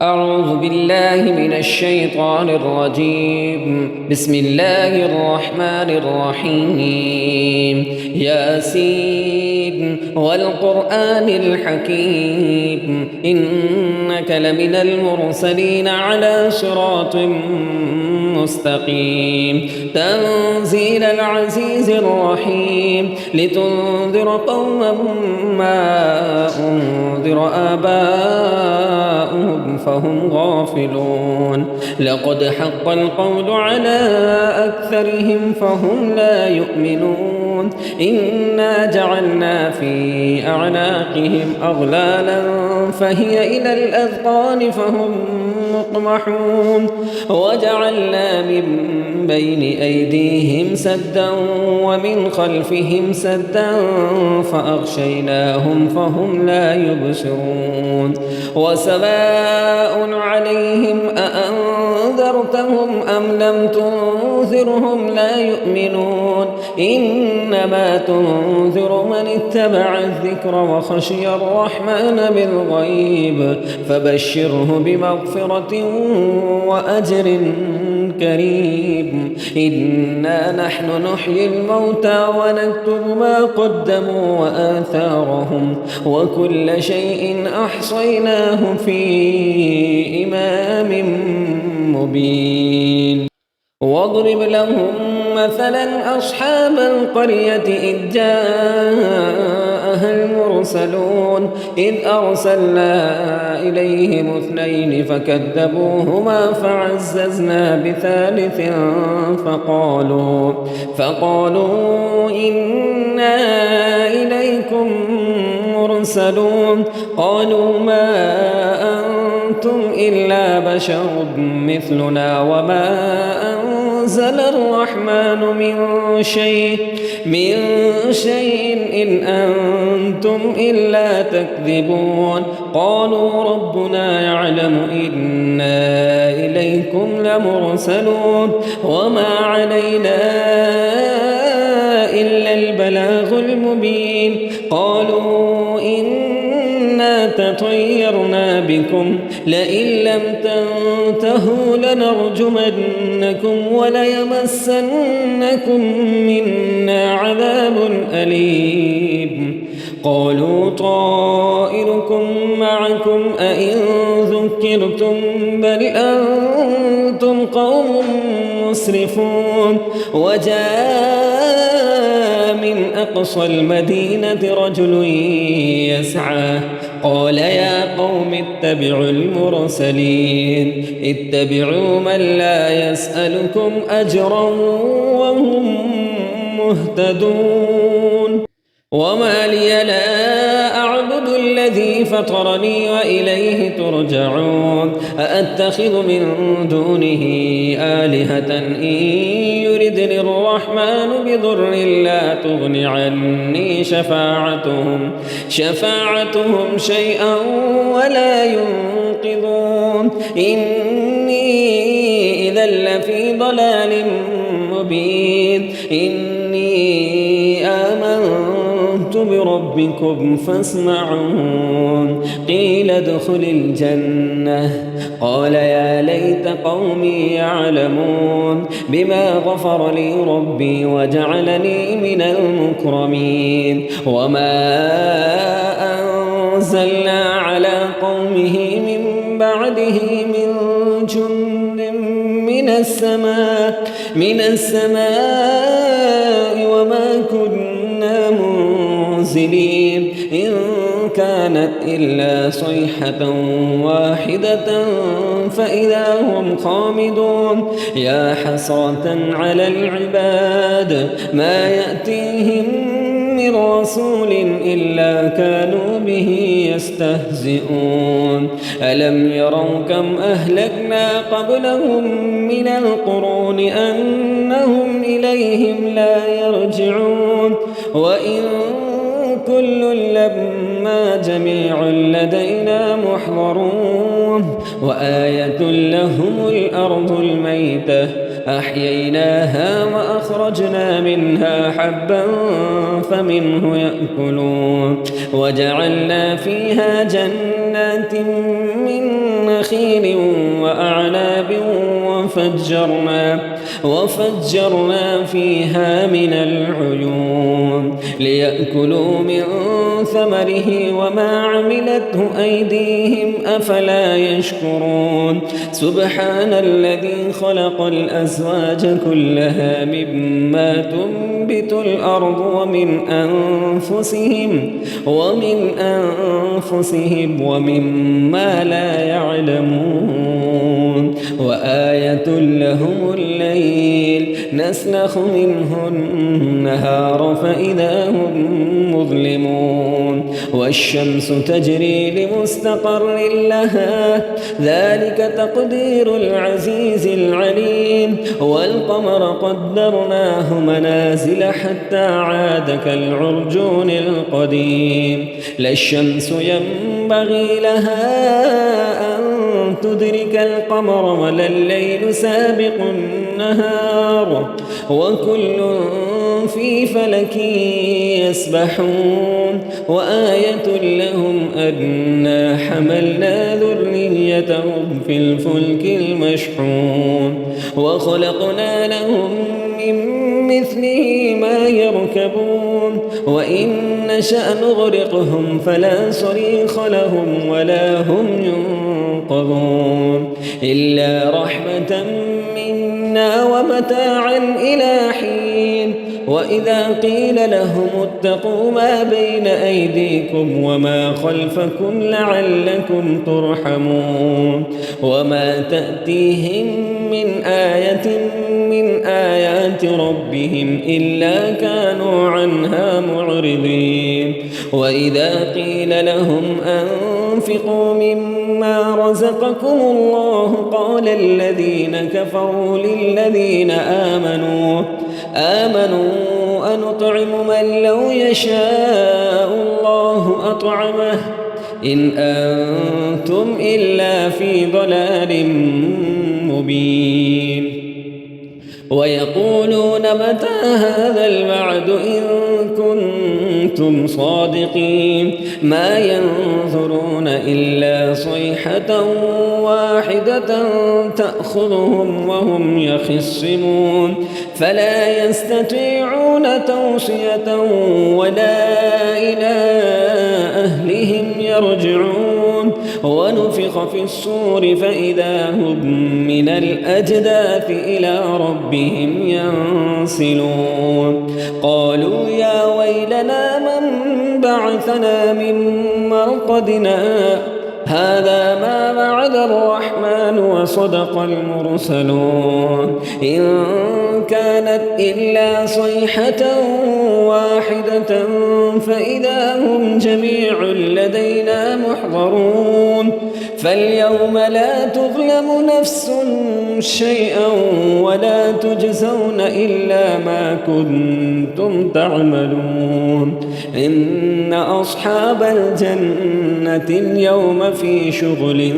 أعوذ بالله من الشيطان الرجيم. بسم الله الرحمن الرحيم. ياسين والقرآن الحكيم إنك لمن المرسلين على صراط مستقيم تنزيل العزيز الرحيم لتنذر قوما ما أنذر آباؤهم فهم غافلون. لقد حق القول على أكثرهم فهم لا يؤمنون. إنا جعلنا في أعناقهم أغلالا فهي إلى الأذقان فهم مقمحون. وجعلنا من بين أيديهم سدا ومن خلفهم سدا فأغشيناهم فهم لا يبصرون. وسواء عليهم أأنذرتهم أم لم تنذرهم لا يؤمنون. إنما تنذر من اتبع الذكر وخشي الرحمن بالغيب فبشره بمغفرة وأجر كريم. إنا نحن نحيي الموتى ونكتب ما قدموا وآثارهم وكل شيء أحصيناه في إمام مبين. واضرب لهم مثلا أصحاب القرية إذ جاءها المرسلون إذ أرسلنا إليهم اثنين فكذبوهما فعززنا بثالث فقالوا إنا إليكم مرسلون. قالوا ما أنتم إلا بشر مثلنا وما أنزل الرحمن من شيء إن أنتم إلا تكذبون. قالوا ربنا يعلم إنا إليكم لمرسلون وما علينا إلا البلاغ المبين. قالوا إنا تطيرنا بكم لئن لم تنتهوا لنرجمنكم وليمسنكم منا عذاب أليم. قالوا طائركم معكم أئن ذكرتم بل أنتم قوم مسرفون. وجاء من أقصى المدينة رجل يسعى قال يا قوم اتبعوا المرسلين اتبعوا من لا يسألكم أجرا وهم مهتدون. وما لي لا أعبد الذي فطرني وإليه ترجعون. أأتخذ من دونه آلهة إن يردني الرحمن بضر لا تغن عني شفاعتهم شيئا ولا ينقذون. إني إذا لفي ضلال مبين. إني آمنت بربكم فاسمعون. قيل ادخل الجنة قال يا ليت قومي يعلمون بما غفر لي ربي وجعلني من المكرمين. وما أنزلنا على قومه من بعده من جند من السماء وما كنا منزلين. إن كانت إلا صيحة واحدة فإذا هم خامدون. يا حسرة على العباد ما يأتيهم من رسول إلا كانوا به يستهزئون. ألم يروا كم أهلكنا قبلهم من القرون أنهم إليهم لا يرجعون. وإن كل لما جميع لدينا محضرون. وآية لهم الأرض الميتة أحييناها وأخرجنا منها حبا فمنه يأكلون وجعلنا فيها جنات من نخيل وأعناب وفجرنا فيها من العيون ليأكلوا من ثمره وما عملته أيديهم أفلا يشكرون سبحان الذي خلق الأزواج كلها مما تنبت الأرض ومن أنفسهم ومما لا يعلمون وآية لهم الليل نسلخ منه النهار فإذا هم مظلمون والشمس تجري لمستقر لها ذلك تقدير العزيز العليم والقمر قدرناه منازل حتى عاد كالعرجون القديم لا الشمس ينبغي لها أن تدرك القمر ولا الليل سابق النهار وكل في فلك يسبحون وآية لهم أنا حملنا ذريتهم في الفلك المشحون وخلقنا لهم من مثله ما يركبون وإن نشأ نغرقهم فلا صريخ لهم ولا هم ينقذون إلا رحمة منا ومتاعا إلى حين وإذا قيل لهم اتقوا ما بين أيديكم وما خلفكم لعلكم ترحمون وما تأتيهم من آية من آيات ربهم إلا كانوا عنها معرضين وإذا قيل لهم أنفقوا مما رزقكم الله قال الذين كفروا للذين آمنوا أنطعم من لو يشاء الله أطعمه إن أنتم إلا في ضلال مبين ويقولون متى هذا الوعد إن كنتم صادقين ما ينظرون إلا صيحة واحدة تأخذهم وهم يخصمون فلا يستطيعون توصية ولا إلى أهلهم يرجعون ونفخ في الصور فإذا هم من الأجداث إلى ربهم ينسلون قالوا يا ويلنا من بعثنا من مرقدنا هذا ما وعد الرحمن وصدق المرسلون إن كانت إلا صيحة واحدة فإذا هم جميع لدينا محضرون فاليوم لا تظلم نفس شيئا ولا تجزون إلا ما كنتم تعملون إن أصحاب الجنة اليوم في شغل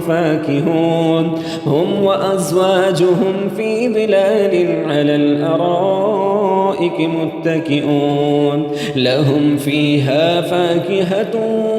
فاكهون هم وأزواجهم في ظلال على الأرائك متكئون لهم فيها فاكهة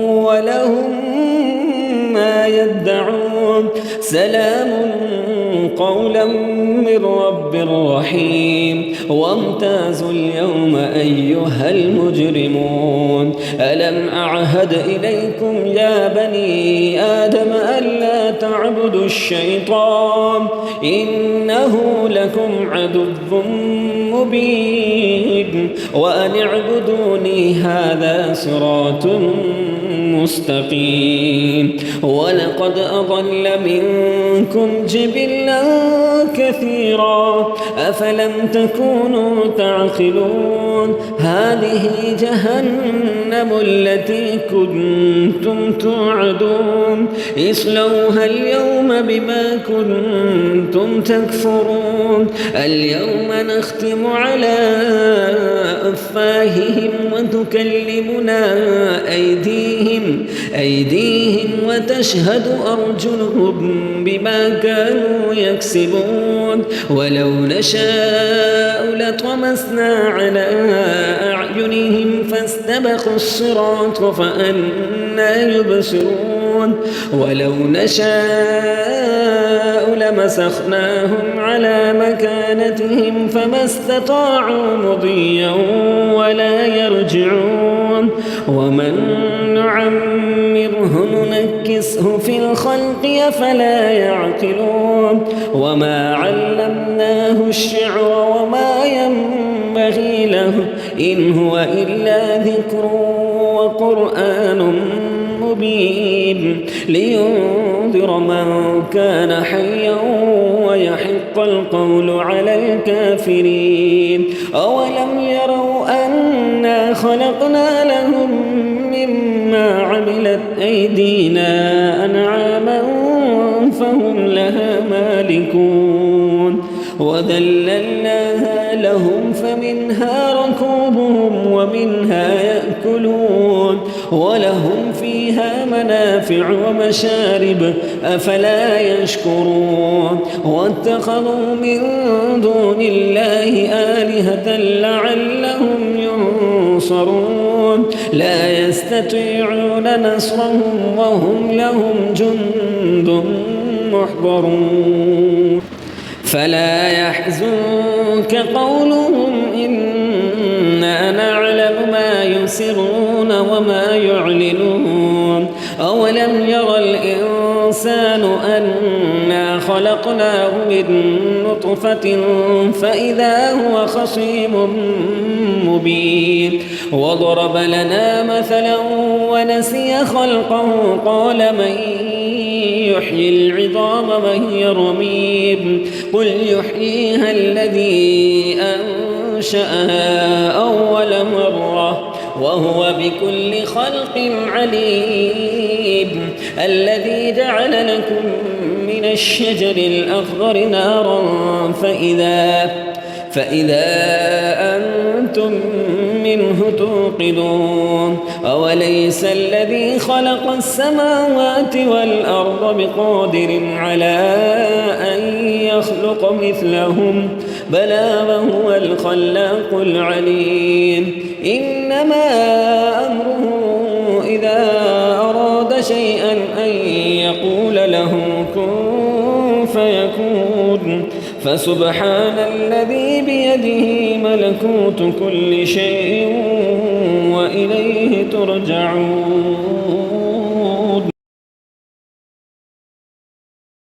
ولهم ما يدعون سلام قولا من رب رحيم وامتازوا اليوم أيها المجرمون ألم أعهد إليكم يا بني آدم ألا تعبدوا الشيطان إنه لكم عدو مبين وأن اعبدوني هذا صراط مستقيم ولقد أضل منكم جبلا كثيرا أفلم تكونوا تعقلون هذه جهنم التي كنتم توعدون اصلوها اليوم بما كنتم تكفرون اليوم نختم على أفواههم وتكلمنا أيديهم أيديهم وتشهد أرجلهم بما كانوا يكسبون ولو نشاء لطمسنا على أعينهم فاستبقوا الصراط فأنى يبصرون ولو نشاء لمسخناهم على مكانتهم فما استطاعوا مضيا ولا يرجعون ومن نعمره ننكسه في الخلق أفلا يعقلون وما علمناه الشعر وما ينبغي له إن هو إلا ذكر وقرآن مبين لينذر من كان حيا ويحق القول على الكافرين أولم يروا أنا خلقنا لهم مما عملت أيدينا أنعاما فهم لها مالكون وذللناها لهم فمنها ركوبهم ومنها يأكلون ولهم فيها منافع ومشارب أفلا يشكرون واتخذوا من دون الله آلهة لعلهم ينصرون لا يستطيعون نصرهم وهم لهم جند محضرون فلا يحزنك قولهم إنا نعلم ما يسرون وما يعلنون أولم ير الإنسان أنا خلقناه من نطفة فإذا هو خصيم مبين وضرب لنا مثلا ونسي خلقه قال من يحيي العظام وهي رميم قل يحييها الذي أنشأها أول مرة وهو بكل خلق عليم الذي جعل لكم من الشجر الأخضر نارا فإذا أنتم منه توقدون أوليس الذي خلق السماوات والأرض بقادر على أن يخلق مثلهم بلى وهو الخلاق العليم إنما أمره إذا أراد شيئا أن يقول له كن فيكون فسبحان الذي بيده ملكوت كل شيء وإليه ترجعون